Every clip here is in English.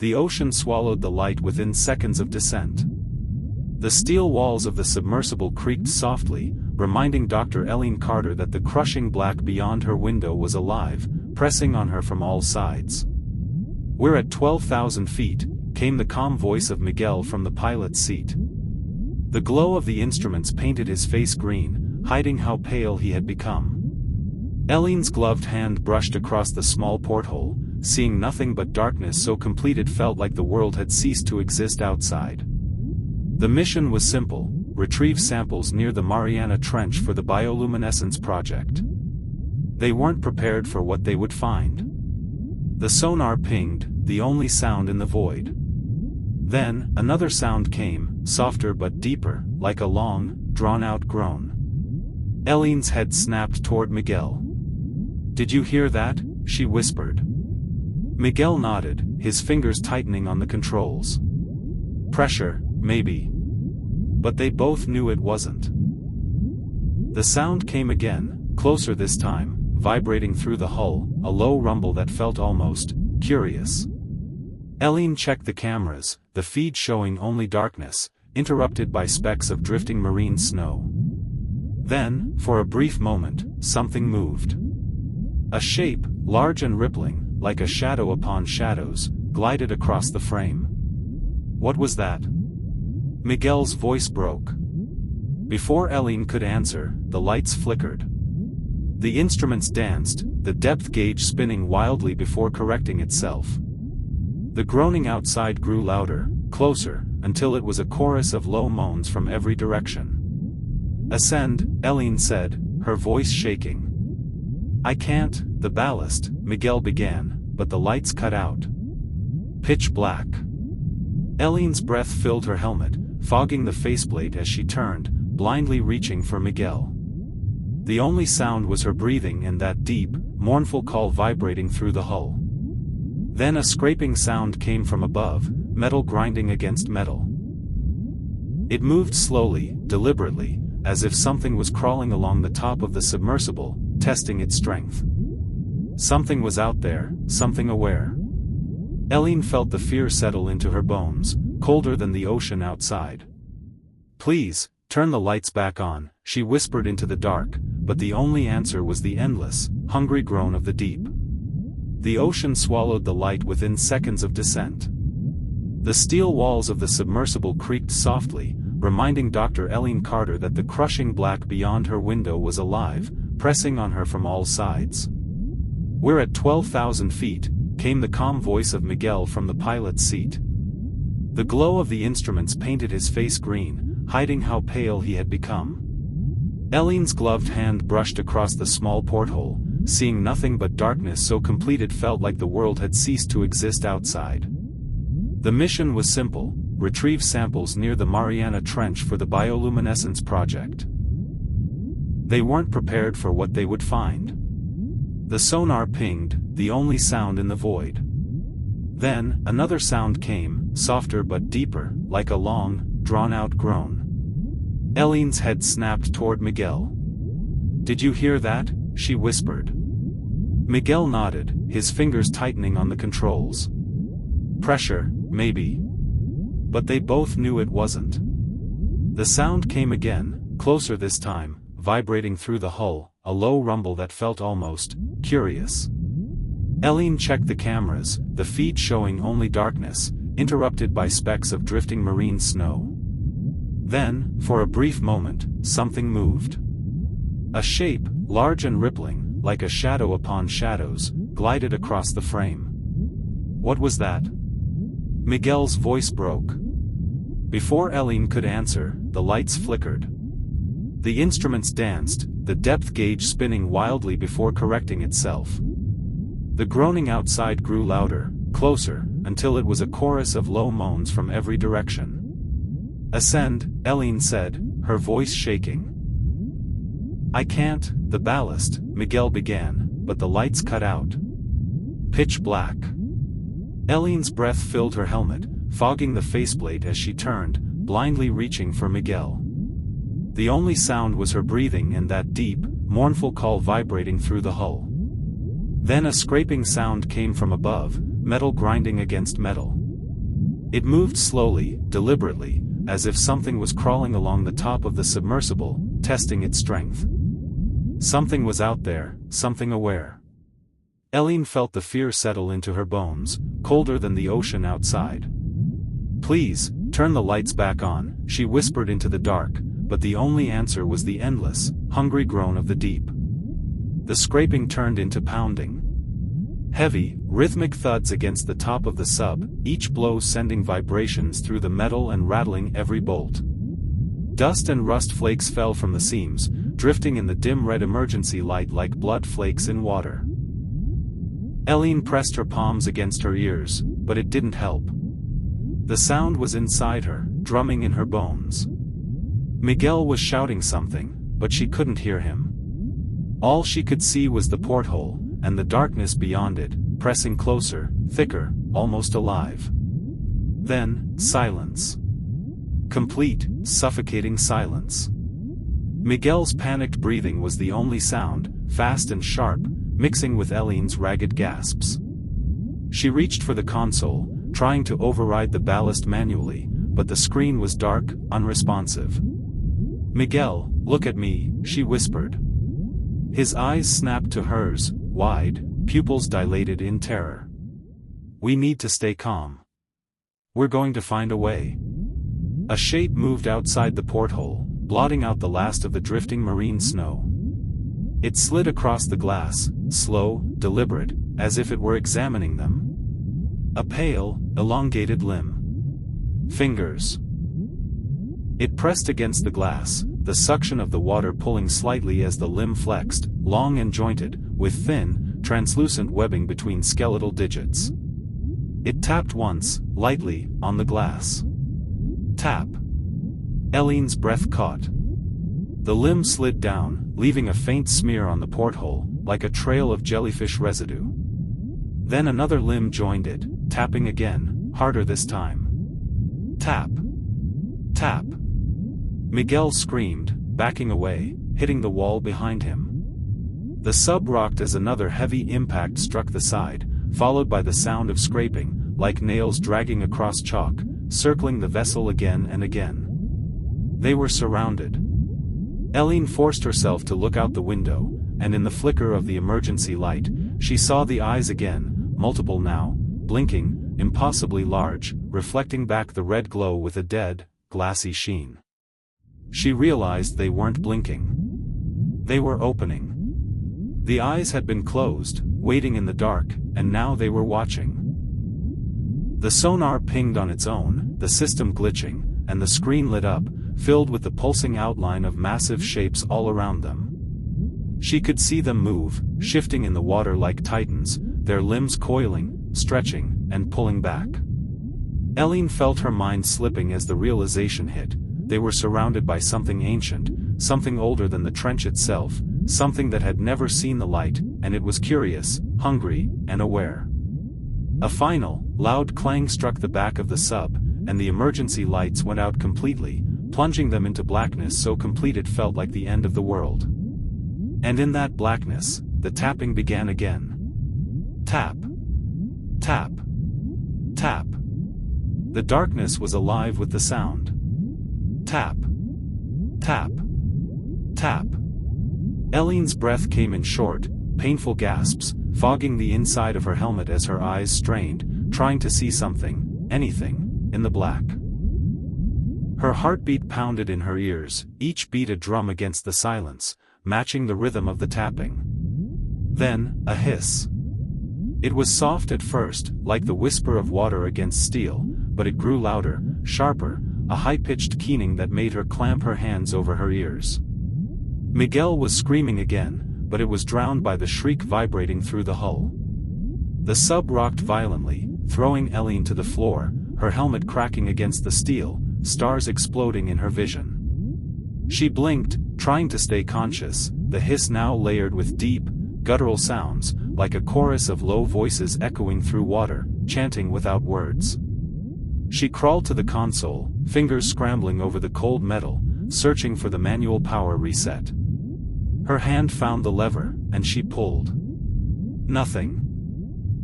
The ocean swallowed the light within seconds of descent. The steel walls of the submersible creaked softly, reminding Dr. Eileen Carter that the crushing black beyond her window was alive, pressing on her from all sides. "We're at 12,000 feet, came the calm voice of Miguel from the pilot's seat. The glow of the instruments painted his face green, hiding how pale he had become. Eileen's gloved hand brushed across the small porthole, seeing nothing but darkness so complete it felt like the world had ceased to exist outside. The mission was simple: retrieve samples near the Mariana Trench for the bioluminescence project. They weren't prepared for what they would find. The sonar pinged, the only sound in the void. Then, another sound came, softer but deeper, like a long, drawn-out groan. Eileen's head snapped toward Miguel. "Did you hear that?" she whispered. Miguel nodded, his fingers tightening on the controls. "Pressure, maybe." But they both knew it wasn't. The sound came again, closer this time, vibrating through the hull, a low rumble that felt almost curious. Eileen checked the cameras, the feed showing only darkness, interrupted by specks of drifting marine snow. Then, for a brief moment, something moved. A shape, large and rippling, like a shadow upon shadows, glided across the frame. "What was that?" Miguel's voice broke. Before Eileen could answer, the lights flickered. The instruments danced, the depth gauge spinning wildly before correcting itself. The groaning outside grew louder, closer, until it was a chorus of low moans from every direction. "Ascend," Eileen said, her voice shaking. "I can't." "The ballast," Miguel began, but the lights cut out. Pitch black. Eileen's breath filled her helmet, fogging the faceplate as she turned, blindly reaching for Miguel. The only sound was her breathing and that deep, mournful call vibrating through the hull. Then a scraping sound came from above, metal grinding against metal. It moved slowly, deliberately, as if something was crawling along the top of the submersible, testing its strength. Something was out there, something aware. Eileen felt the fear settle into her bones, colder than the ocean outside. "Please, turn the lights back on," she whispered into the dark, but the only answer was the endless, hungry groan of the deep. The ocean swallowed the light within seconds of descent. The steel walls of the submersible creaked softly, reminding Dr. Eileen Carter that the crushing black beyond her window was alive, pressing on her from all sides. "We're at 12,000 feet, came the calm voice of Miguel from the pilot's seat. The glow of the instruments painted his face green, hiding how pale he had become. Eileen's gloved hand brushed across the small porthole, seeing nothing but darkness so complete it felt like the world had ceased to exist outside. The mission was simple: retrieve samples near the Mariana Trench for the bioluminescence project. They weren't prepared for what they would find. The sonar pinged, the only sound in the void. Then, another sound came, softer but deeper, like a long, drawn-out groan. Eileen's head snapped toward Miguel. "Did you hear that?" she whispered. Miguel nodded, his fingers tightening on the controls. "Pressure, maybe." But they both knew it wasn't. The sound came again, closer this time, vibrating through the hull, a low rumble that felt almost curious. Eileen checked the cameras, the feed showing only darkness, interrupted by specks of drifting marine snow. Then, for a brief moment, something moved. A shape, large and rippling, like a shadow upon shadows, glided across the frame. "What was that?" Miguel's voice broke. Before Eileen could answer, the lights flickered. The instruments danced, the depth gauge spinning wildly before correcting itself. The groaning outside grew louder, closer, until it was a chorus of low moans from every direction. "Ascend," Eileen said, her voice shaking. "I can't." "The ballast," Miguel began, but the lights cut out. Pitch black. Eileen's breath filled her helmet, fogging the faceplate as she turned, blindly reaching for Miguel. The only sound was her breathing and that deep, mournful call vibrating through the hull. Then a scraping sound came from above, metal grinding against metal. It moved slowly, deliberately, as if something was crawling along the top of the submersible, testing its strength. Something was out there, something aware. Eileen felt the fear settle into her bones, colder than the ocean outside. "Please, turn the lights back on," she whispered into the dark, but the only answer was the endless, hungry groan of the deep. The scraping turned into pounding. Heavy, rhythmic thuds against the top of the sub, each blow sending vibrations through the metal and rattling every bolt. Dust and rust flakes fell from the seams, drifting in the dim red emergency light like blood flakes in water. Eileen pressed her palms against her ears, but it didn't help. The sound was inside her, drumming in her bones. Miguel was shouting something, but she couldn't hear him. All she could see was the porthole, and the darkness beyond it, pressing closer, thicker, almost alive. Then, silence. Complete, suffocating silence. Miguel's panicked breathing was the only sound, fast and sharp, mixing with Eileen's ragged gasps. She reached for the console, trying to override the ballast manually, but the screen was dark, unresponsive. "Miguel, look at me," she whispered. His eyes snapped to hers, wide, pupils dilated in terror. "We need to stay calm. We're going to find a way." A shape moved outside the porthole, blotting out the last of the drifting marine snow. It slid across the glass, slow, deliberate, as if it were examining them. A pale, elongated limb. Fingers. It pressed against the glass, the suction of the water pulling slightly as the limb flexed, long and jointed, with thin, translucent webbing between skeletal digits. It tapped once, lightly, on the glass. Tap. Eileen's breath caught. The limb slid down, leaving a faint smear on the porthole, like a trail of jellyfish residue. Then another limb joined it, tapping again, harder this time. Tap. Tap. Miguel screamed, backing away, hitting the wall behind him. The sub rocked as another heavy impact struck the side, followed by the sound of scraping, like nails dragging across chalk, circling the vessel again and again. They were surrounded. Eileen forced herself to look out the window, and in the flicker of the emergency light, she saw the eyes again, multiple now, blinking, impossibly large, reflecting back the red glow with a dead, glassy sheen. She realized they weren't blinking. They were opening. The eyes had been closed, waiting in the dark, and now they were watching. The sonar pinged on its own, the system glitching, and the screen lit up, filled with the pulsing outline of massive shapes all around them. She could see them move, shifting in the water like titans, their limbs coiling, stretching, and pulling back. Eileen felt her mind slipping as the realization hit. They were surrounded by something ancient, something older than the trench itself, something that had never seen the light, and it was curious, hungry, and aware. A final, loud clang struck the back of the sub, and the emergency lights went out completely, plunging them into blackness so complete it felt like the end of the world. And in that blackness, the tapping began again. Tap. Tap. Tap. The darkness was alive with the sound. Tap. Tap. Tap. Eileen's breath came in short, painful gasps, fogging the inside of her helmet as her eyes strained, trying to see something, anything, in the black. Her heartbeat pounded in her ears, each beat a drum against the silence, matching the rhythm of the tapping. Then, a hiss. It was soft at first, like the whisper of water against steel, but it grew louder, sharper, a high-pitched keening that made her clamp her hands over her ears. Miguel was screaming again, but it was drowned by the shriek vibrating through the hull. The sub rocked violently, throwing Eileen to the floor, her helmet cracking against the steel, stars exploding in her vision. She blinked, trying to stay conscious, the hiss now layered with deep, guttural sounds, like a chorus of low voices echoing through water, chanting without words. She crawled to the console, fingers scrambling over the cold metal, searching for the manual power reset. Her hand found the lever, and she pulled. Nothing.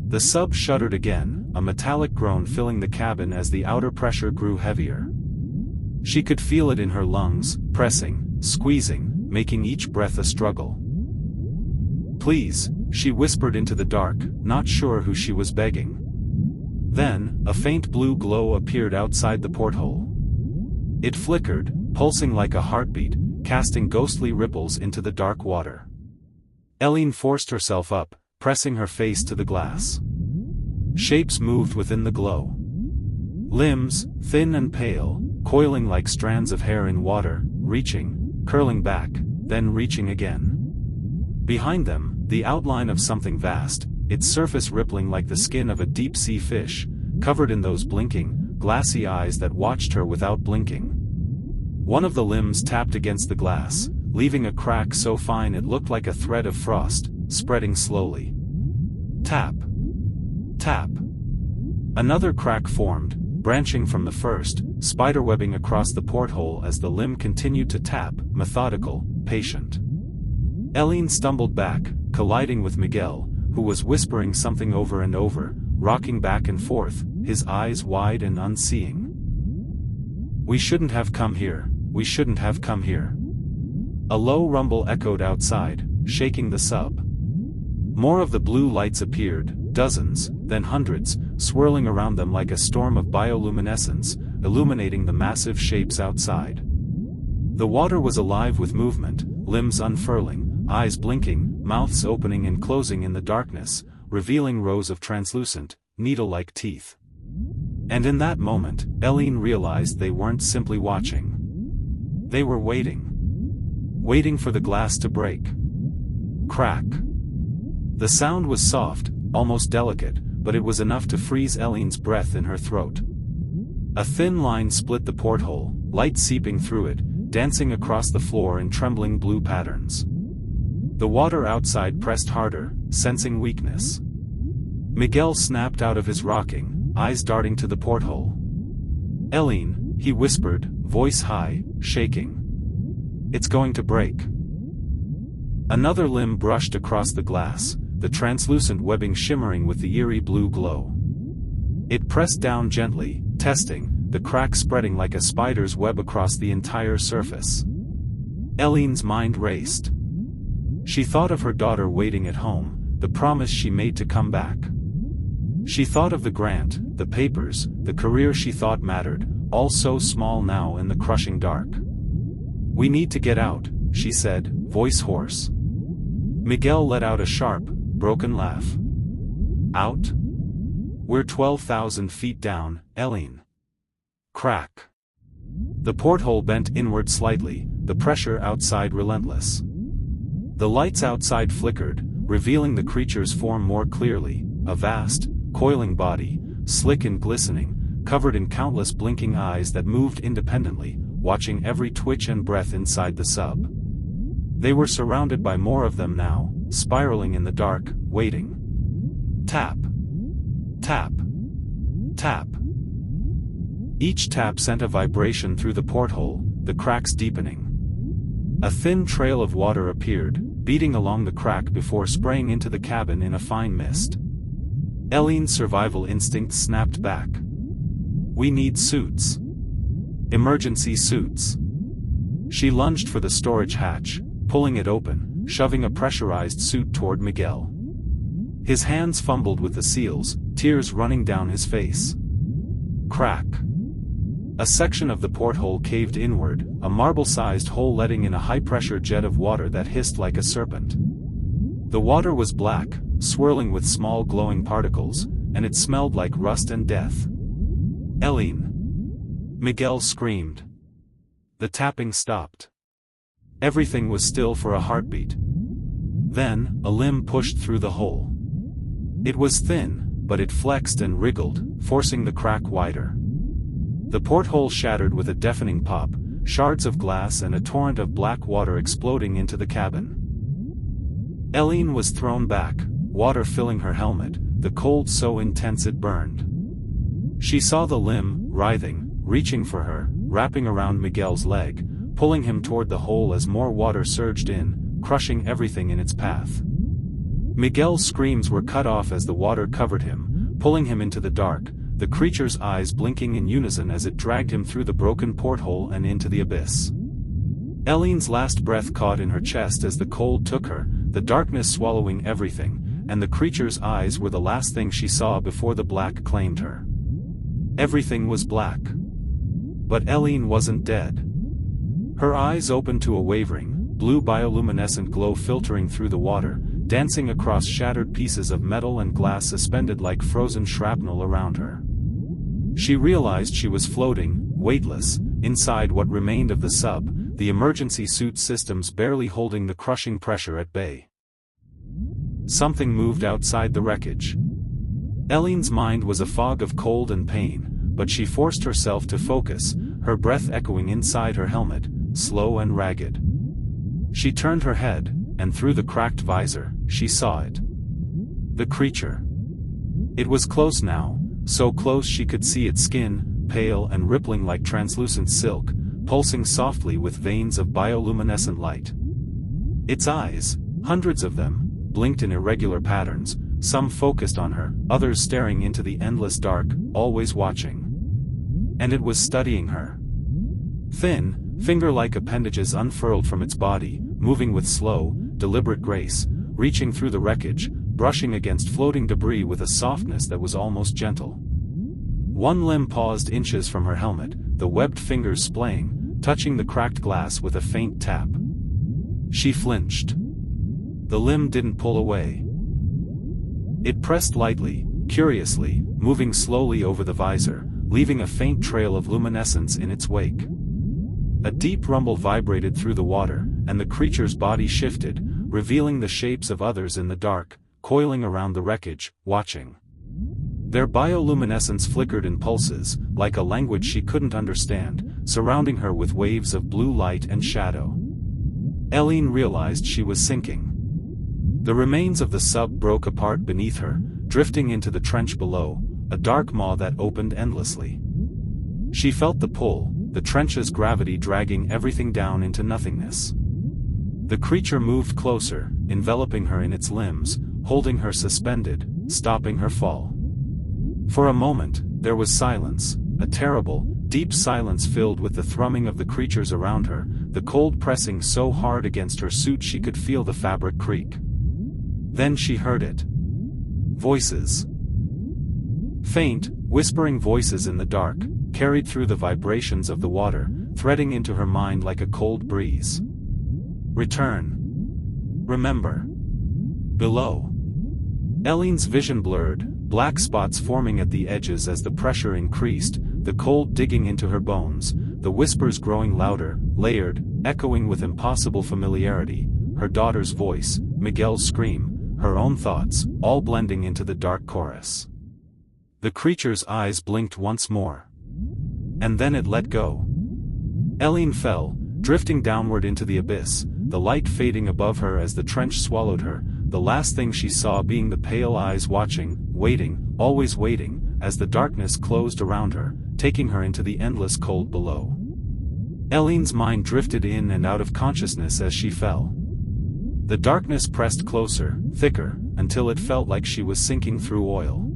The sub shuddered again, a metallic groan filling the cabin as the outer pressure grew heavier. She could feel it in her lungs, pressing, squeezing, making each breath a struggle. "Please," she whispered into the dark, not sure who she was begging. Then, a faint blue glow appeared outside the porthole. It flickered, pulsing like a heartbeat, casting ghostly ripples into the dark water. Eileen forced herself up, pressing her face to the glass. Shapes moved within the glow. Limbs, thin and pale, coiling like strands of hair in water, reaching, curling back, then reaching again. Behind them, the outline of something vast, its surface rippling like the skin of a deep-sea fish, covered in those blinking, glassy eyes that watched her without blinking. One of the limbs tapped against the glass, leaving a crack so fine it looked like a thread of frost, spreading slowly. Tap. Tap. Another crack formed, branching from the first, spiderwebbing across the porthole as the limb continued to tap, methodical, patient. Eileen stumbled back, colliding with Miguel, who was whispering something over and over, rocking back and forth, his eyes wide and unseeing. "We shouldn't have come here, we shouldn't have come here." A low rumble echoed outside, shaking the sub. More of the blue lights appeared, dozens, then hundreds, swirling around them like a storm of bioluminescence, illuminating the massive shapes outside. The water was alive with movement, limbs unfurling, eyes blinking, mouths opening and closing in the darkness, revealing rows of translucent, needle-like teeth. And in that moment, Eileen realized they weren't simply watching. They were waiting. Waiting for the glass to break. Crack. The sound was soft, almost delicate, but it was enough to freeze Eileen's breath in her throat. A thin line split the porthole, light seeping through it, dancing across the floor in trembling blue patterns. The water outside pressed harder, sensing weakness. Miguel snapped out of his rocking, eyes darting to the porthole. "Eileen," he whispered, voice high, shaking. "It's going to break." Another limb brushed across the glass, the translucent webbing shimmering with the eerie blue glow. It pressed down gently, testing, the crack spreading like a spider's web across the entire surface. Eileen's mind raced. She thought of her daughter waiting at home, the promise she made to come back. She thought of the grant, the papers, the career she thought mattered, all so small now in the crushing dark. "We need to get out," she said, voice hoarse. Miguel let out a sharp, broken laugh. "Out? We're 12,000 feet down, Eileen." Crack. The porthole bent inward slightly, the pressure outside relentless. The lights outside flickered, revealing the creature's form more clearly, a vast, coiling body, slick and glistening, covered in countless blinking eyes that moved independently, watching every twitch and breath inside the sub. They were surrounded by more of them now, spiraling in the dark, waiting. Tap. Tap. Tap. Each tap sent a vibration through the porthole, the cracks deepening. A thin trail of water appeared, beating along the crack before spraying into the cabin in a fine mist. Eileen's survival instinct snapped back. "We need suits. Emergency suits." She lunged for the storage hatch, pulling it open, shoving a pressurized suit toward Miguel. His hands fumbled with the seals, tears running down his face. Crack. A section of the porthole caved inward, a marble-sized hole letting in a high-pressure jet of water that hissed like a serpent. The water was black, swirling with small glowing particles, and it smelled like rust and death. "Eileen!" Miguel screamed. The tapping stopped. Everything was still for a heartbeat. Then, a limb pushed through the hole. It was thin, but it flexed and wriggled, forcing the crack wider. The porthole shattered with a deafening pop, shards of glass and a torrent of black water exploding into the cabin. Eileen was thrown back, water filling her helmet, the cold so intense it burned. She saw the limb, writhing, reaching for her, wrapping around Miguel's leg, pulling him toward the hole as more water surged in, crushing everything in its path. Miguel's screams were cut off as the water covered him, pulling him into the dark, the creature's eyes blinking in unison as it dragged him through the broken porthole and into the abyss. Eileen's last breath caught in her chest as the cold took her, the darkness swallowing everything, and the creature's eyes were the last thing she saw before the black claimed her. Everything was black. But Eileen wasn't dead. Her eyes opened to a wavering, blue bioluminescent glow filtering through the water, dancing across shattered pieces of metal and glass suspended like frozen shrapnel around her. She realized she was floating, weightless, inside what remained of the sub, the emergency suit systems barely holding the crushing pressure at bay. Something moved outside the wreckage. Eileen's mind was a fog of cold and pain, but she forced herself to focus, her breath echoing inside her helmet, slow and ragged. She turned her head, and through the cracked visor, she saw it. The creature. It was close now, so close she could see its skin, pale and rippling like translucent silk, pulsing softly with veins of bioluminescent light. Its eyes, hundreds of them, blinked in irregular patterns, some focused on her, others staring into the endless dark, always watching. And it was studying her. Thin, finger-like appendages unfurled from its body, moving with slow, deliberate grace, reaching through the wreckage, brushing against floating debris with a softness that was almost gentle. One limb paused inches from her helmet, the webbed fingers splaying, touching the cracked glass with a faint tap. She flinched. The limb didn't pull away. It pressed lightly, curiously, moving slowly over the visor, leaving a faint trail of luminescence in its wake. A deep rumble vibrated through the water, and the creature's body shifted, revealing the shapes of others in the dark, coiling around the wreckage, watching. Their bioluminescence flickered in pulses, like a language she couldn't understand, surrounding her with waves of blue light and shadow. Eileen realized she was sinking. The remains of the sub broke apart beneath her, drifting into the trench below, a dark maw that opened endlessly. She felt the pull, the trench's gravity dragging everything down into nothingness. The creature moved closer, enveloping her in its limbs, holding her suspended, stopping her fall. For a moment, there was silence, a terrible, deep silence filled with the thrumming of the creatures around her, the cold pressing so hard against her suit she could feel the fabric creak. Then she heard it. Voices. Faint, whispering voices in the dark, carried through the vibrations of the water, threading into her mind like a cold breeze. Return. Remember. Below. Eileen's vision blurred, black spots forming at the edges as the pressure increased, the cold digging into her bones, the whispers growing louder, layered, echoing with impossible familiarity, her daughter's voice, Miguel's scream, her own thoughts, all blending into the dark chorus. The creature's eyes blinked once more. And then it let go. Eileen fell, drifting downward into the abyss, the light fading above her as the trench swallowed her, the last thing she saw being the pale eyes watching, waiting, always waiting, as the darkness closed around her, taking her into the endless cold below. Eileen's mind drifted in and out of consciousness as she fell. The darkness pressed closer, thicker, until it felt like she was sinking through oil.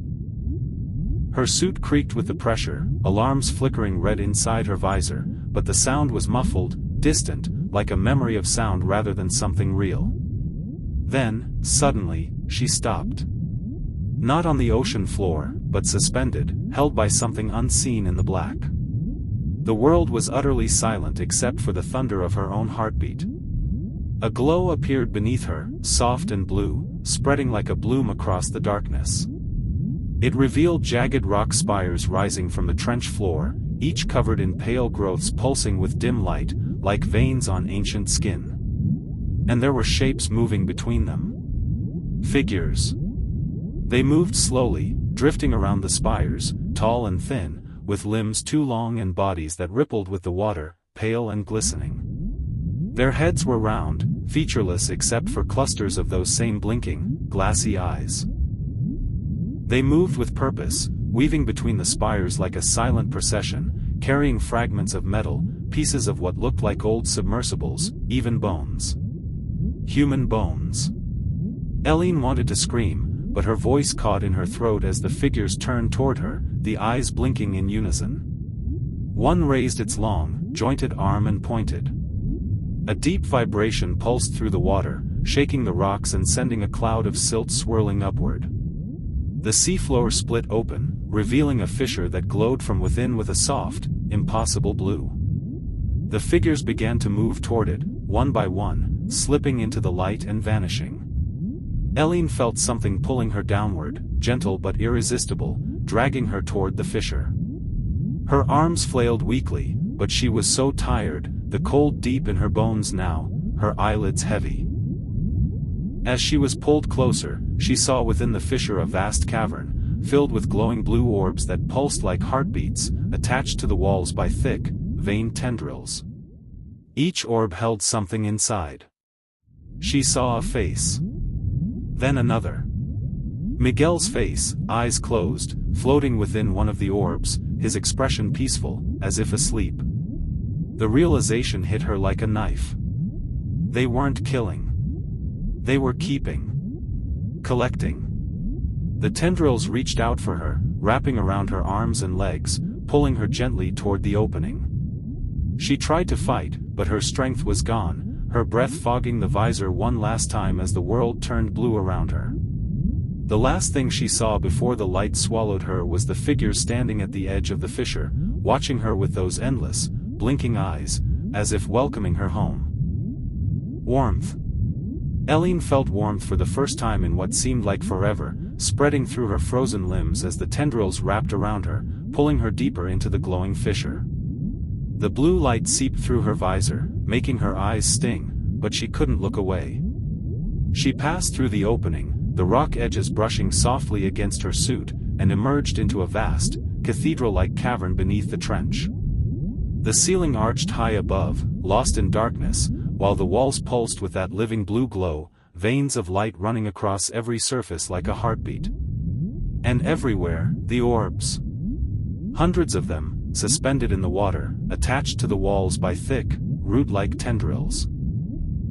Her suit creaked with the pressure, alarms flickering red inside her visor, but the sound was muffled, distant, like a memory of sound rather than something real. Then, suddenly, she stopped. Not on the ocean floor, but suspended, held by something unseen in the black. The world was utterly silent except for the thunder of her own heartbeat. A glow appeared beneath her, soft and blue, spreading like a bloom across the darkness. It revealed jagged rock spires rising from the trench floor, each covered in pale growths pulsing with dim light, like veins on ancient skin. And there were shapes moving between them. Figures. They moved slowly, drifting around the spires, tall and thin, with limbs too long and bodies that rippled with the water, pale and glistening. Their heads were round, featureless except for clusters of those same blinking, glassy eyes. They moved with purpose, weaving between the spires like a silent procession, carrying fragments of metal, pieces of what looked like old submersibles, even bones. Human bones. Eileen wanted to scream, but her voice caught in her throat as the figures turned toward her, the eyes blinking in unison. One raised its long, jointed arm and pointed. A deep vibration pulsed through the water, shaking the rocks and sending a cloud of silt swirling upward. The seafloor split open, revealing a fissure that glowed from within with a soft, impossible blue. The figures began to move toward it, one by one, slipping into the light and vanishing. Eileen felt something pulling her downward, gentle but irresistible, dragging her toward the fissure. Her arms flailed weakly, but she was so tired, the cold deep in her bones now, her eyelids heavy. As she was pulled closer, she saw within the fissure a vast cavern, filled with glowing blue orbs that pulsed like heartbeats, attached to the walls by thick, veined tendrils. Each orb held something inside. She saw a face. Then another. Miguel's face, eyes closed, floating within one of the orbs, his expression peaceful, as if asleep. The realization hit her like a knife. They weren't killing. They were keeping. Collecting. The tendrils reached out for her, wrapping around her arms and legs, pulling her gently toward the opening. She tried to fight, but her strength was gone, her breath fogging the visor one last time as the world turned blue around her. The last thing she saw before the light swallowed her was the figures standing at the edge of the fissure, watching her with those endless, blinking eyes, as if welcoming her home. Warmth. Eileen felt warmth for the first time in what seemed like forever, spreading through her frozen limbs as the tendrils wrapped around her, pulling her deeper into the glowing fissure. The blue light seeped through her visor, making her eyes sting, but she couldn't look away. She passed through the opening, the rock edges brushing softly against her suit, and emerged into a vast, cathedral-like cavern beneath the trench. The ceiling arched high above, lost in darkness, while the walls pulsed with that living blue glow, veins of light running across every surface like a heartbeat. And everywhere, the orbs. Hundreds of them, suspended in the water, attached to the walls by thick, root-like tendrils.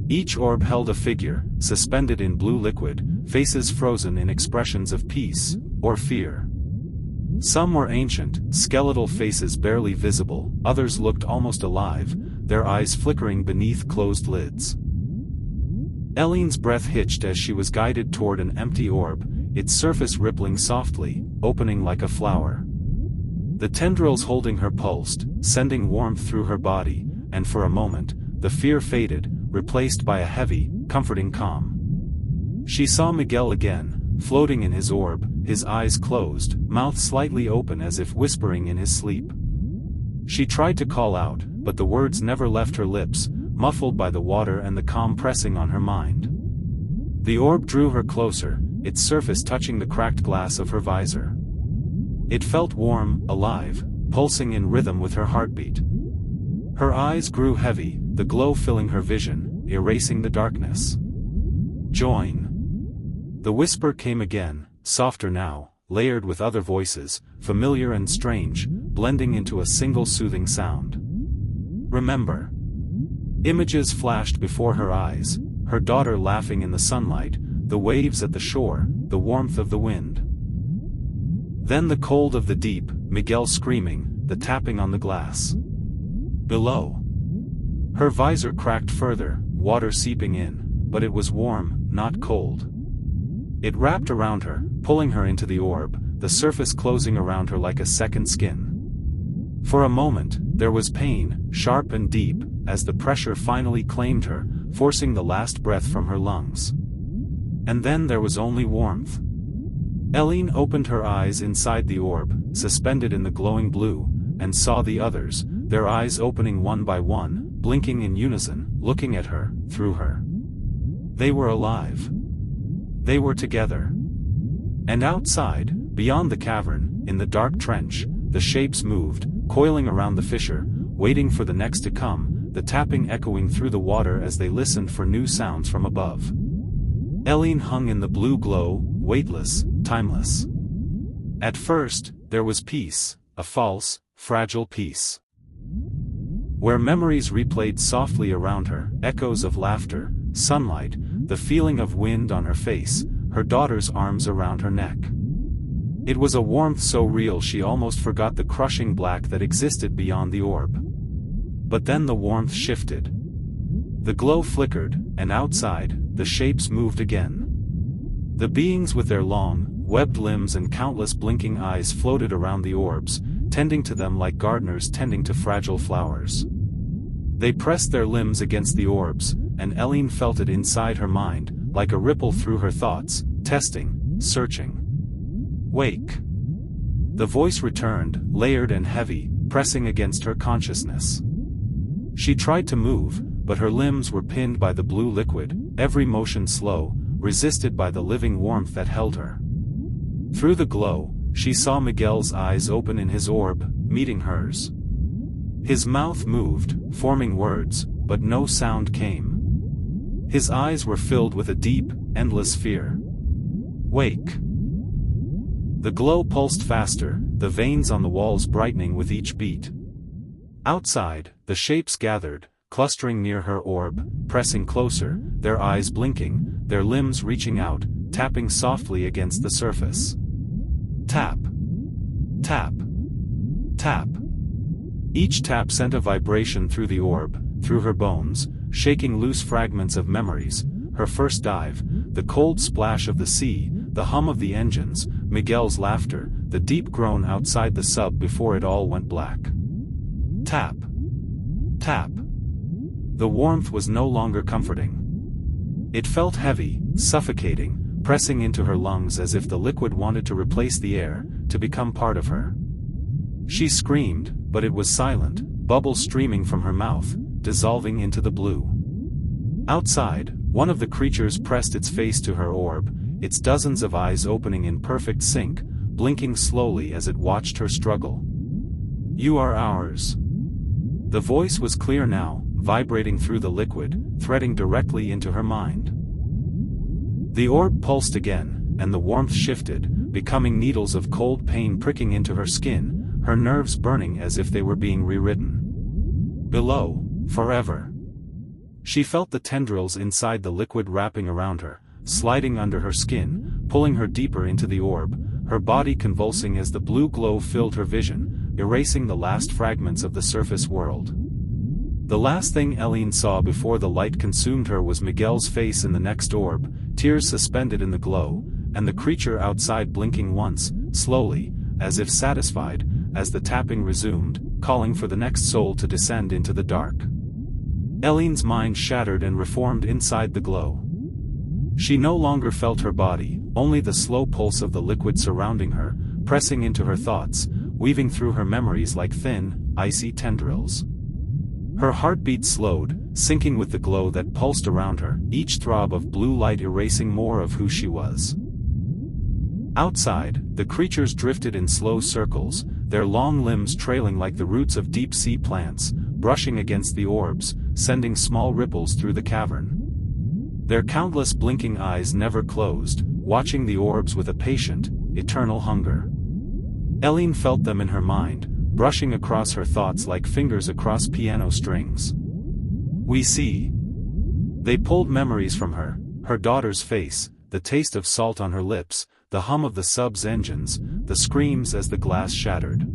Each orb held a figure, suspended in blue liquid, faces frozen in expressions of peace, or fear. Some were ancient, skeletal faces barely visible, others looked almost alive, their eyes flickering beneath closed lids. Eileen's breath hitched as she was guided toward an empty orb, its surface rippling softly, opening like a flower. The tendrils holding her pulsed, sending warmth through her body, and for a moment, the fear faded, replaced by a heavy, comforting calm. She saw Miguel again, floating in his orb, his eyes closed, mouth slightly open as if whispering in his sleep. She tried to call out, but the words never left her lips, muffled by the water and the calm pressing on her mind. The orb drew her closer, its surface touching the cracked glass of her visor. It felt warm, alive, pulsing in rhythm with her heartbeat. Her eyes grew heavy, the glow filling her vision, erasing the darkness. Join. The whisper came again, softer now, layered with other voices, familiar and strange, blending into a single soothing sound. Remember. Images flashed before her eyes, her daughter laughing in the sunlight, the waves at the shore, the warmth of the wind. Then the cold of the deep, Miguel screaming, the tapping on the glass. Below. Her visor cracked further, water seeping in, but it was warm, not cold. It wrapped around her, pulling her into the orb, the surface closing around her like a second skin. For a moment, there was pain, sharp and deep, as the pressure finally claimed her, forcing the last breath from her lungs. And then there was only warmth. Eileen opened her eyes inside the orb, suspended in the glowing blue, and saw the others, their eyes opening one by one, blinking in unison, looking at her, through her. They were alive. They were together. And outside, beyond the cavern, in the dark trench, the shapes moved, coiling around the fissure, waiting for the next to come, the tapping echoing through the water as they listened for new sounds from above. Eileen hung in the blue glow, weightless, timeless. At first, there was peace, a false, fragile peace. Where memories replayed softly around her, echoes of laughter, sunlight, the feeling of wind on her face, her daughter's arms around her neck. It was a warmth so real she almost forgot the crushing black that existed beyond the orb. But then the warmth shifted. The glow flickered, and outside, the shapes moved again. The beings with their long, webbed limbs and countless blinking eyes floated around the orbs, tending to them like gardeners tending to fragile flowers. They pressed their limbs against the orbs, and Eileen felt it inside her mind, like a ripple through her thoughts, testing, searching. Wake. The voice returned, layered and heavy, pressing against her consciousness. She tried to move, but her limbs were pinned by the blue liquid, every motion slow, resisted by the living warmth that held her. Through the glow, she saw Miguel's eyes open in his orb, meeting hers. His mouth moved, forming words, but no sound came. His eyes were filled with a deep, endless fear. Wake. The glow pulsed faster, the veins on the walls brightening with each beat. Outside, the shapes gathered, clustering near her orb, pressing closer, their eyes blinking, their limbs reaching out, tapping softly against the surface. Tap. Tap. Tap. Each tap sent a vibration through the orb, through her bones, shaking loose fragments of memories, her first dive, the cold splash of the sea, the hum of the engines, Miguel's laughter, the deep groan outside the sub before it all went black. Tap. Tap. The warmth was no longer comforting. It felt heavy, suffocating, pressing into her lungs as if the liquid wanted to replace the air, to become part of her. She screamed, but it was silent, bubbles streaming from her mouth, dissolving into the blue. Outside, one of the creatures pressed its face to her orb, its dozens of eyes opening in perfect sync, blinking slowly as it watched her struggle. You are ours. The voice was clear now, vibrating through the liquid, threading directly into her mind. The orb pulsed again, and the warmth shifted, becoming needles of cold pain pricking into her skin, her nerves burning as if they were being rewritten. Below, forever. She felt the tendrils inside the liquid wrapping around her, sliding under her skin, pulling her deeper into the orb, her body convulsing as the blue glow filled her vision, erasing the last fragments of the surface world. The last thing Eileen saw before the light consumed her was Miguel's face in the next orb, tears suspended in the glow, and the creature outside blinking once, slowly, as if satisfied, as the tapping resumed, calling for the next soul to descend into the dark. Eileen's mind shattered and reformed inside the glow. She no longer felt her body, only the slow pulse of the liquid surrounding her, pressing into her thoughts, weaving through her memories like thin, icy tendrils. Her heartbeat slowed, sinking with the glow that pulsed around her, each throb of blue light erasing more of who she was. Outside, the creatures drifted in slow circles, their long limbs trailing like the roots of deep-sea plants, brushing against the orbs, sending small ripples through the cavern. Their countless blinking eyes never closed, watching the orbs with a patient, eternal hunger. Eileen felt them in her mind, brushing across her thoughts like fingers across piano strings. We see. They pulled memories from her, her daughter's face, the taste of salt on her lips, the hum of the sub's engines, the screams as the glass shattered.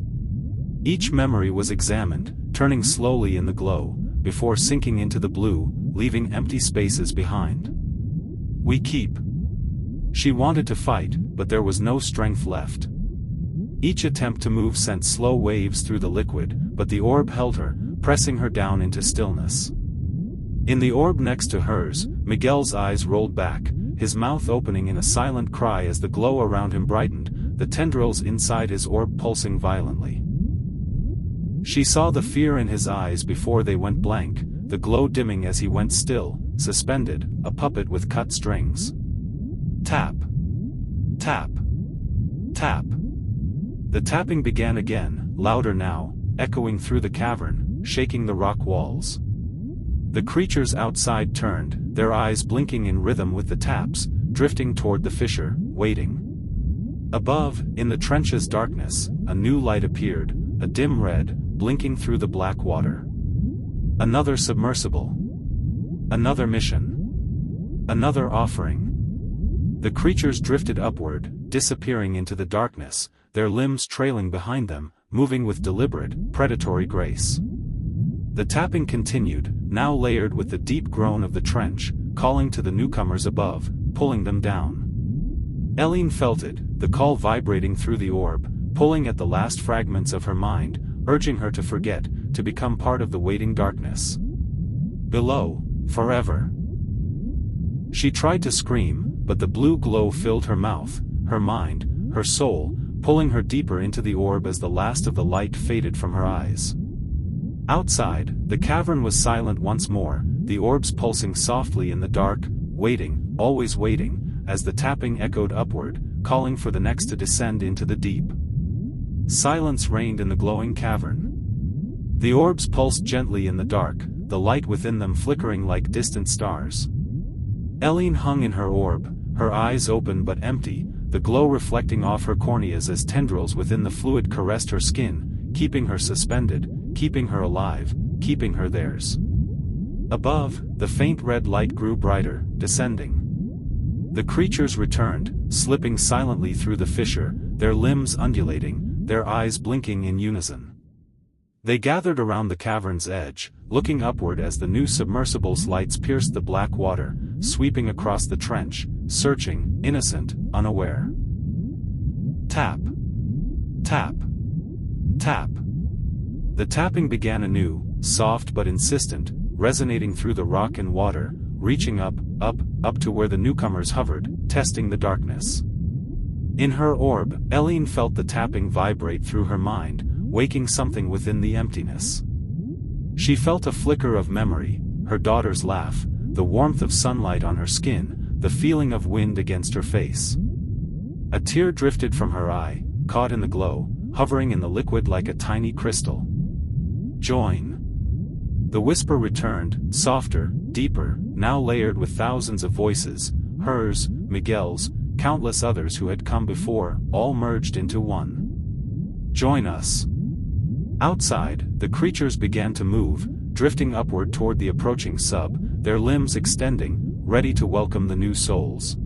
Each memory was examined, turning slowly in the glow, before sinking into the blue, leaving empty spaces behind. We keep. She wanted to fight, but there was no strength left. Each attempt to move sent slow waves through the liquid, but the orb held her, pressing her down into stillness. In the orb next to hers, Miguel's eyes rolled back, his mouth opening in a silent cry as the glow around him brightened, the tendrils inside his orb pulsing violently. She saw the fear in his eyes before they went blank, the glow dimming as he went still, suspended, a puppet with cut strings. Tap. Tap. Tap. The tapping began again, louder now, echoing through the cavern, shaking the rock walls. The creatures outside turned, their eyes blinking in rhythm with the taps, drifting toward the fissure, waiting. Above, in the trench's darkness, a new light appeared, a dim red, blinking through the black water. Another submersible. Another mission. Another offering. The creatures drifted upward, disappearing into the darkness, their limbs trailing behind them, moving with deliberate, predatory grace. The tapping continued, now layered with the deep groan of the trench, calling to the newcomers above, pulling them down. Eileen felt it, the call vibrating through the orb, pulling at the last fragments of her mind, urging her to forget, to become part of the waiting darkness. Below, forever. She tried to scream, but the blue glow filled her mouth, her mind, her soul, pulling her deeper into the orb as the last of the light faded from her eyes. Outside, the cavern was silent once more, the orbs pulsing softly in the dark, waiting, always waiting, as the tapping echoed upward, calling for the next to descend into the deep. Silence reigned in the glowing cavern. The orbs pulsed gently in the dark, the light within them flickering like distant stars. Eileen hung in her orb, her eyes open but empty, the glow reflecting off her corneas as tendrils within the fluid caressed her skin, keeping her suspended, keeping her alive, keeping her theirs. Above, the faint red light grew brighter, descending. The creatures returned, slipping silently through the fissure, their limbs undulating, their eyes blinking in unison. They gathered around the cavern's edge, looking upward as the new submersible's lights pierced the black water, sweeping across the trench, searching, innocent, unaware. Tap. Tap. Tap. The tapping began anew, soft but insistent, resonating through the rock and water, reaching up to where the newcomers hovered, testing the darkness. In her orb, Eileen felt the tapping vibrate through her mind, waking something within the emptiness. She felt a flicker of memory, her daughter's laugh, the warmth of sunlight on her skin, the feeling of wind against her face. A tear drifted from her eye, caught in the glow, hovering in the liquid like a tiny crystal. Join. The whisper returned, softer, deeper, now layered with thousands of voices, hers, Miguel's, countless others who had come before, all merged into one. Join us. Outside, the creatures began to move, drifting upward toward the approaching sub, their limbs extending, ready to welcome the new souls.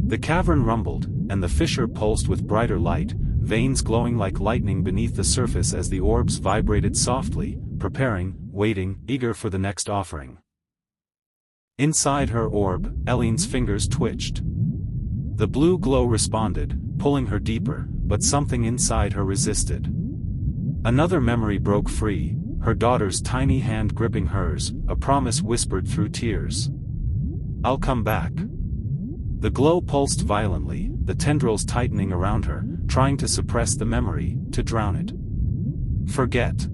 The cavern rumbled, and the fissure pulsed with brighter light, veins glowing like lightning beneath the surface as the orbs vibrated softly, preparing, waiting, eager for the next offering. Inside her orb, Eileen's fingers twitched. The blue glow responded, pulling her deeper, but something inside her resisted. Another memory broke free, her daughter's tiny hand gripping hers, a promise whispered through tears. I'll come back. The glow pulsed violently, the tendrils tightening around her, trying to suppress the memory, to drown it. Forget.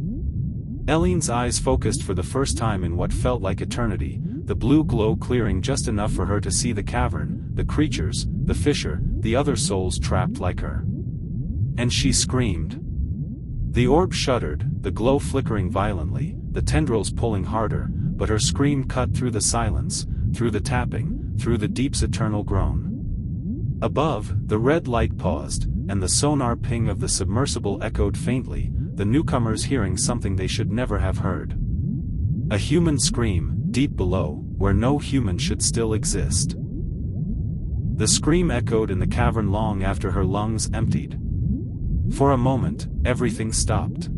Eileen's eyes focused for the first time in what felt like eternity, the blue glow clearing just enough for her to see the cavern, the creatures, the fissure, the other souls trapped like her. And she screamed. The orb shuddered, the glow flickering violently, the tendrils pulling harder, but her scream cut through the silence, through the tapping, through the deep's eternal groan. Above, the red light paused, and the sonar ping of the submersible echoed faintly, the newcomers hearing something they should never have heard. A human scream, deep below, where no human should still exist. The scream echoed in the cavern long after her lungs emptied. For a moment, everything stopped.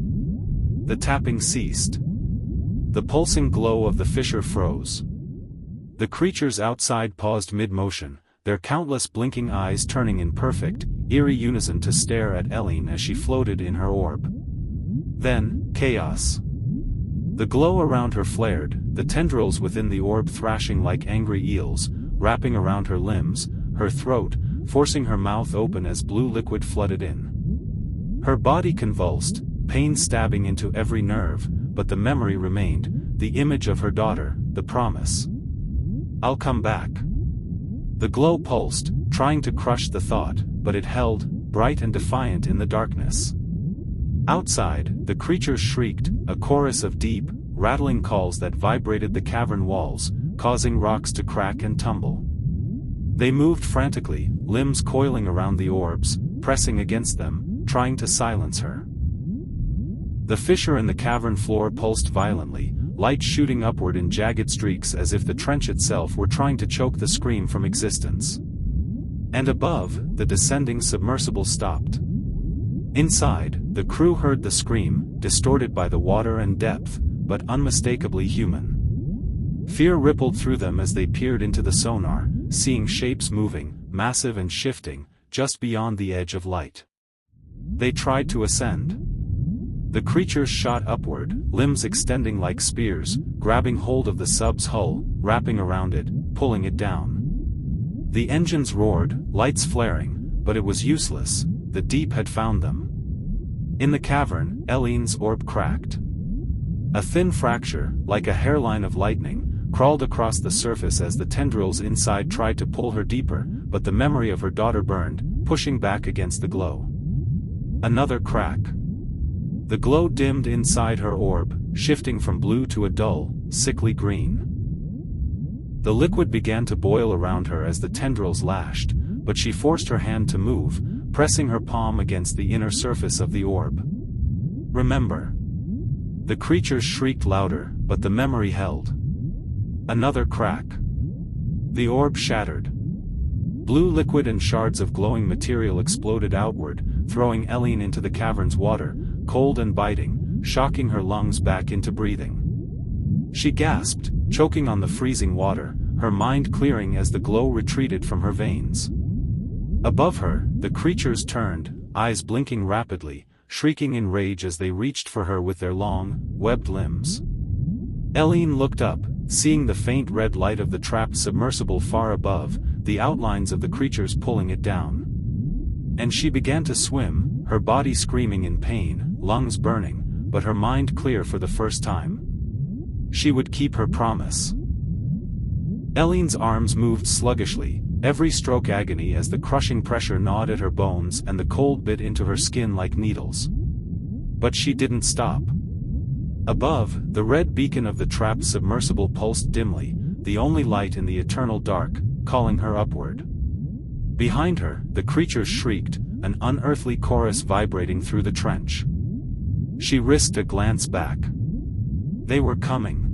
The tapping ceased. The pulsing glow of the fissure froze. The creatures outside paused mid-motion, their countless blinking eyes turning in perfect, eerie unison to stare at Eileen as she floated in her orb. Then, chaos. The glow around her flared, the tendrils within the orb thrashing like angry eels, wrapping around her limbs, her throat, forcing her mouth open as blue liquid flooded in. Her body convulsed, pain stabbing into every nerve, but the memory remained, the image of her daughter, the promise. I'll come back. The glow pulsed, trying to crush the thought, but it held, bright and defiant in the darkness. Outside, the creatures shrieked, a chorus of deep, rattling calls that vibrated the cavern walls, causing rocks to crack and tumble. They moved frantically, limbs coiling around the orbs, pressing against them, trying to silence her. The fissure in the cavern floor pulsed violently, light shooting upward in jagged streaks as if the trench itself were trying to choke the scream from existence. And above, the descending submersible stopped. Inside, the crew heard the scream, distorted by the water and depth, but unmistakably human. Fear rippled through them as they peered into the sonar, seeing shapes moving, massive and shifting, just beyond the edge of light. They tried to ascend. The creatures shot upward, limbs extending like spears, grabbing hold of the sub's hull, wrapping around it, pulling it down. The engines roared, lights flaring, but it was useless, the deep had found them. In the cavern, Eileen's orb cracked. A thin fracture, like a hairline of lightning, crawled across the surface as the tendrils inside tried to pull her deeper, but the memory of her daughter burned, pushing back against the glow. Another crack. The glow dimmed inside her orb, shifting from blue to a dull, sickly green. The liquid began to boil around her as the tendrils lashed, but she forced her hand to move, pressing her palm against the inner surface of the orb. Remember. The creatures shrieked louder, but the memory held. Another crack. The orb shattered. Blue liquid and shards of glowing material exploded outward, throwing Eileen into the cavern's water, cold and biting, shocking her lungs back into breathing. She gasped, choking on the freezing water, her mind clearing as the glow retreated from her veins. Above her, the creatures turned, eyes blinking rapidly, shrieking in rage as they reached for her with their long, webbed limbs. Eileen looked up, seeing the faint red light of the trapped submersible far above, the outlines of the creatures pulling it down. And she began to swim, her body screaming in pain, lungs burning, but her mind clear for the first time. She would keep her promise. Eileen's arms moved sluggishly, every stroke agony as the crushing pressure gnawed at her bones and the cold bit into her skin like needles. But she didn't stop. Above, the red beacon of the trapped submersible pulsed dimly, the only light in the eternal dark, calling her upward. Behind her, the creatures shrieked, an unearthly chorus vibrating through the trench. She risked a glance back. They were coming.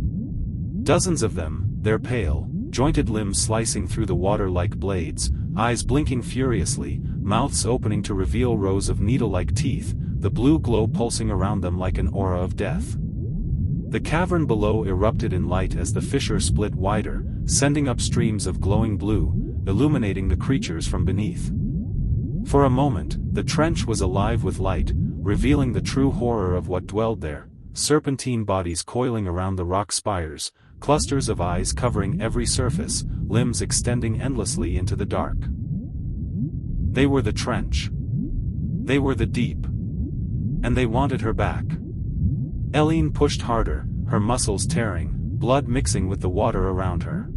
Dozens of them, their pale, jointed limbs slicing through the water like blades, eyes blinking furiously, mouths opening to reveal rows of needle-like teeth, the blue glow pulsing around them like an aura of death. The cavern below erupted in light as the fissure split wider, sending up streams of glowing blue, illuminating the creatures from beneath. For a moment, the trench was alive with light, revealing the true horror of what dwelled there, serpentine bodies coiling around the rock spires, clusters of eyes covering every surface, limbs extending endlessly into the dark. They were the trench. They were the deep. And they wanted her back. Eileen pushed harder, her muscles tearing, blood mixing with the water around her.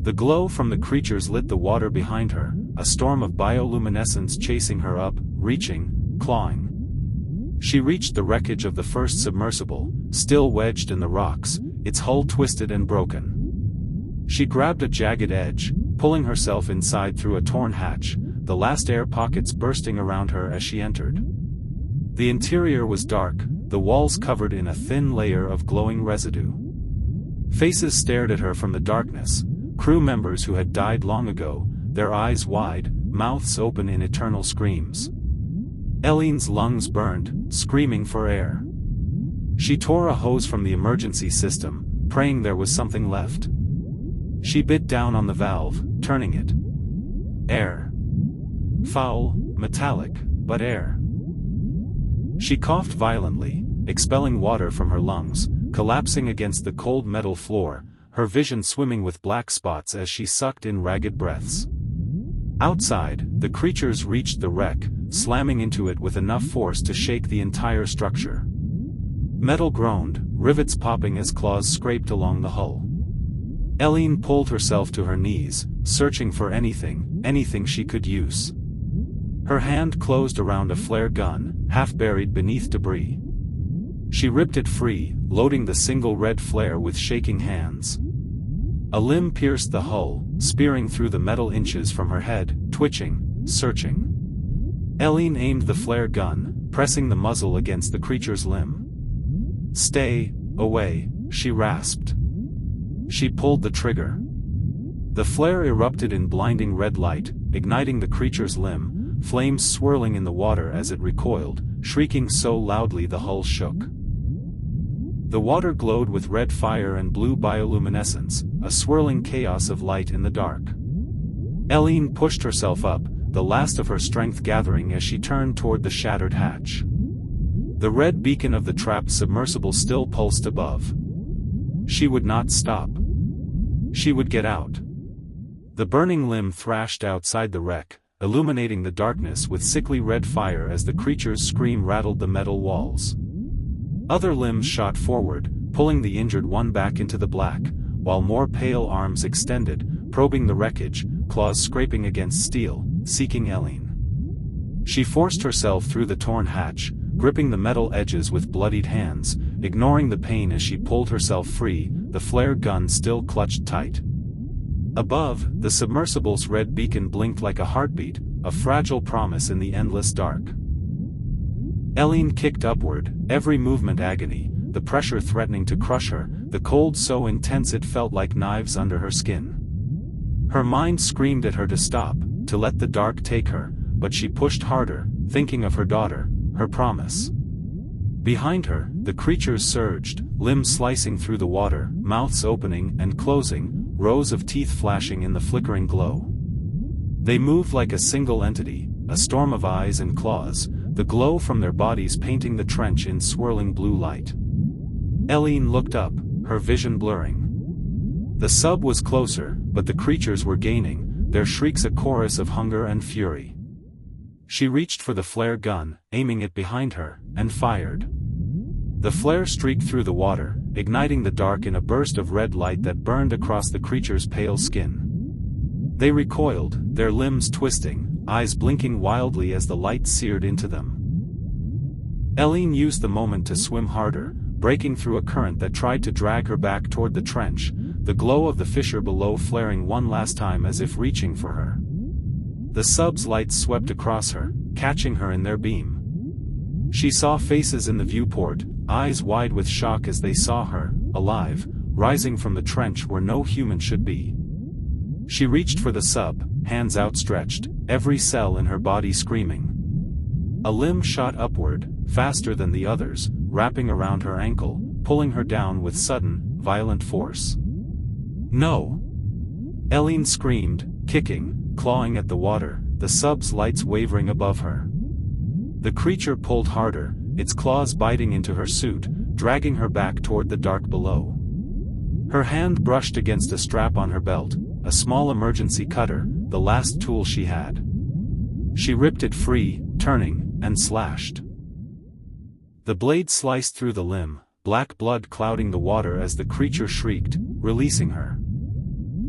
The glow from the creatures lit the water behind her, a storm of bioluminescence chasing her up, reaching, clawing. She reached the wreckage of the first submersible, still wedged in the rocks, its hull twisted and broken. She grabbed a jagged edge, pulling herself inside through a torn hatch, the last air pockets bursting around her as she entered. The interior was dark, the walls covered in a thin layer of glowing residue. Faces stared at her from the darkness, crew members who had died long ago, their eyes wide, mouths open in eternal screams. Eileen's lungs burned, screaming for air. She tore a hose from the emergency system, praying there was something left. She bit down on the valve, turning it. Air. Foul, metallic, but air. She coughed violently, expelling water from her lungs, collapsing against the cold metal floor, her vision swimming with black spots as she sucked in ragged breaths. Outside, the creatures reached the wreck, slamming into it with enough force to shake the entire structure. Metal groaned, rivets popping as claws scraped along the hull. Eileen pulled herself to her knees, searching for anything she could use. Her hand closed around a flare gun, half buried beneath debris. She ripped it free, loading the single red flare with shaking hands. A limb pierced the hull, spearing through the metal inches from her head, twitching, searching. Eileen aimed the flare gun, pressing the muzzle against the creature's limb. "Stay away," she rasped. She pulled the trigger. The flare erupted in blinding red light, igniting the creature's limb, flames swirling in the water as it recoiled, shrieking so loudly the hull shook. The water glowed with red fire and blue bioluminescence, a swirling chaos of light in the dark. Eileen pushed herself up, the last of her strength gathering as she turned toward the shattered hatch. The red beacon of the trapped submersible still pulsed above. She would not stop. She would get out. The burning limb thrashed outside the wreck, illuminating the darkness with sickly red fire as the creature's scream rattled the metal walls. Other limbs shot forward, pulling the injured one back into the black, while more pale arms extended, probing the wreckage, claws scraping against steel, seeking Eileen. She forced herself through the torn hatch, gripping the metal edges with bloodied hands, ignoring the pain as she pulled herself free, the flare gun still clutched tight. Above, the submersible's red beacon blinked like a heartbeat, a fragile promise in the endless dark. Eileen kicked upward, every movement agony, the pressure threatening to crush her, the cold so intense it felt like knives under her skin. Her mind screamed at her to stop, to let the dark take her, but she pushed harder, thinking of her daughter, her promise. Behind her, the creatures surged, limbs slicing through the water, mouths opening and closing, rows of teeth flashing in the flickering glow. They moved like a single entity, a storm of eyes and claws, the glow from their bodies painting the trench in swirling blue light. Eileen looked up, her vision blurring. The sub was closer, but the creatures were gaining, their shrieks a chorus of hunger and fury. She reached for the flare gun, aiming it behind her, and fired. The flare streaked through the water, igniting the dark in a burst of red light that burned across the creature's pale skin. They recoiled, their limbs twisting, eyes blinking wildly as the light seared into them. Eileen used the moment to swim harder, breaking through a current that tried to drag her back toward the trench, the glow of the fissure below flaring one last time as if reaching for her. The sub's lights swept across her, catching her in their beam. She saw faces in the viewport, eyes wide with shock as they saw her, alive, rising from the trench where no human should be. She reached for the sub, hands outstretched, every cell in her body screaming. A limb shot upward, faster than the others, wrapping around her ankle, pulling her down with sudden, violent force. No! Eileen screamed, kicking, clawing at the water, the sub's lights wavering above her. The creature pulled harder, its claws biting into her suit, dragging her back toward the dark below. Her hand brushed against a strap on her belt, a small emergency cutter, the last tool she had. She ripped it free, turning, and slashed. The blade sliced through the limb, black blood clouding the water as the creature shrieked, releasing her.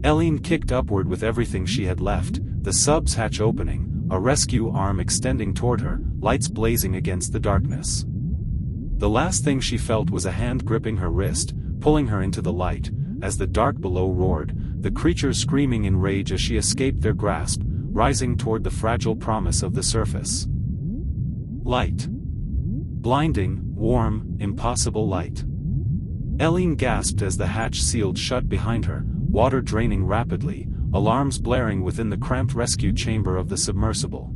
Eileen kicked upward with everything she had left, the sub's hatch opening, a rescue arm extending toward her, lights blazing against the darkness. The last thing she felt was a hand gripping her wrist, pulling her into the light, as the dark below roared, the creatures screaming in rage as she escaped their grasp, rising toward the fragile promise of the surface. Light. Blinding, warm, impossible light. Eileen gasped as the hatch sealed shut behind her, water draining rapidly, alarms blaring within the cramped rescue chamber of the submersible.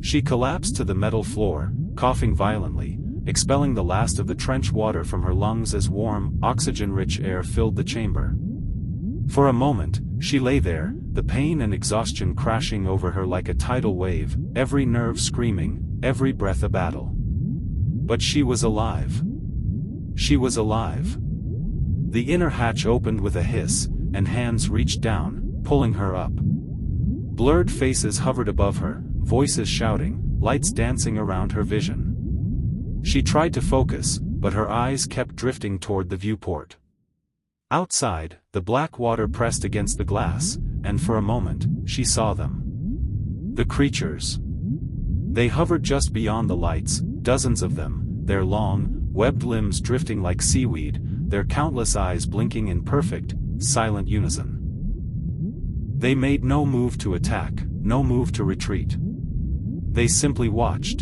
She collapsed to the metal floor, coughing violently, expelling the last of the trench water from her lungs as warm, oxygen-rich air filled the chamber. For a moment, she lay there, the pain and exhaustion crashing over her like a tidal wave, every nerve screaming, every breath a battle. But she was alive. She was alive. The inner hatch opened with a hiss, and hands reached down, pulling her up. Blurred faces hovered above her, voices shouting, lights dancing around her vision. She tried to focus, but her eyes kept drifting toward the viewport. Outside, the black water pressed against the glass, and for a moment, she saw them. The creatures. They hovered just beyond the lights, dozens of them, their long, webbed limbs drifting like seaweed, their countless eyes blinking in perfect, silent unison. They made no move to attack, no move to retreat. They simply watched.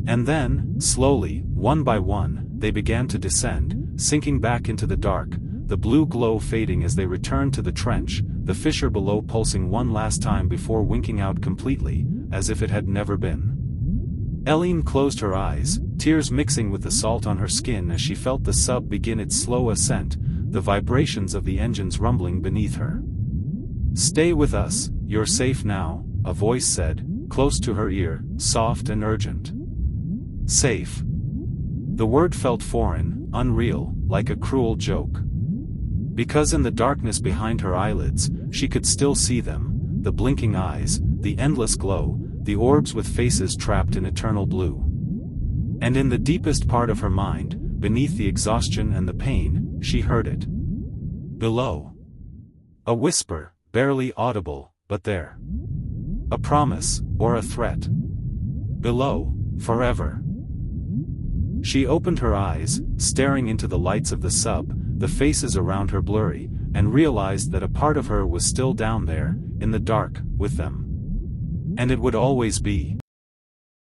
And then, slowly, one by one, they began to descend, sinking back into the dark, the blue glow fading as they returned to the trench, the fissure below pulsing one last time before winking out completely, as if it had never been. Eileen closed her eyes, tears mixing with the salt on her skin as she felt the sub begin its slow ascent, the vibrations of the engines rumbling beneath her. "Stay with us, you're safe now," a voice said, close to her ear, soft and urgent. Safe. The word felt foreign, unreal, like a cruel joke. Because in the darkness behind her eyelids, she could still see them, the blinking eyes, the endless glow, the orbs with faces trapped in eternal blue. And in the deepest part of her mind, beneath the exhaustion and the pain, she heard it. Below. A whisper, barely audible, but there. A promise, or a threat. Below, forever. She opened her eyes, staring into the lights of the sub, the faces around her blurry, and realized that a part of her was still down there, in the dark, with them. And it would always be.